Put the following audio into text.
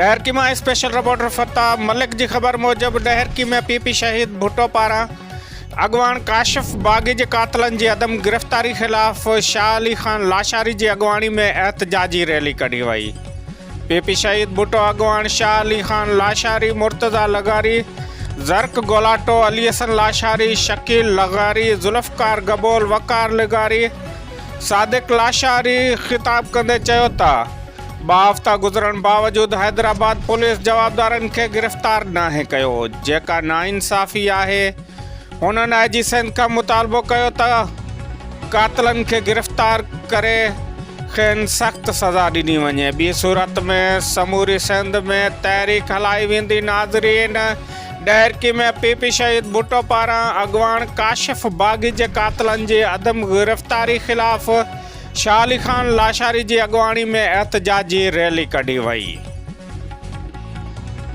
डहरकी में special reporter फता Malik की खबर मूजब डहरकी में पीपी शहीद भुट्टो पारा अगवान काशिफ बागी के कातलन की अदम गिरफ्तारी खिलाफ शाह अली खान लाशारी की अगवानी में एहतजाजी रैली कढ़ी वई। पीपी शहीद भुट्टो अगवान शाह अली खान लाशारी, मुर्तज़ा लगारी, जर्क गोलाटो, अली हसन लाशारी, शकील लगारी, जुल्फकार गबोल, वकार लगारी, सादिक लाशारी खिताब कंदे चयो ता बाफ्ता गुजरण बावजूद हैदराबाद पुलिस जवाबदारन के गिरफ्तार नाहे कयो, जेका नाइंसाफ़ी आहे। उन्होंने अजी सिंध का मुतालबो कयो ता कातलन के गिरफ्तार करे खेन सख्त सज़ा ॾिनी वञे। ॿी सूरत में समूरी सिंध में तहरीक हलाई वेंदी। नाज़रीन, डहरकी में पीपी शहीद भुट्टो पारां अगवान काशिफ बागी के कातलन जी अदम गिरफ्तारी खिलाफ शाह अली खान लाशारी की अगवानी में एहतजाजी रैली कढ़ी वई।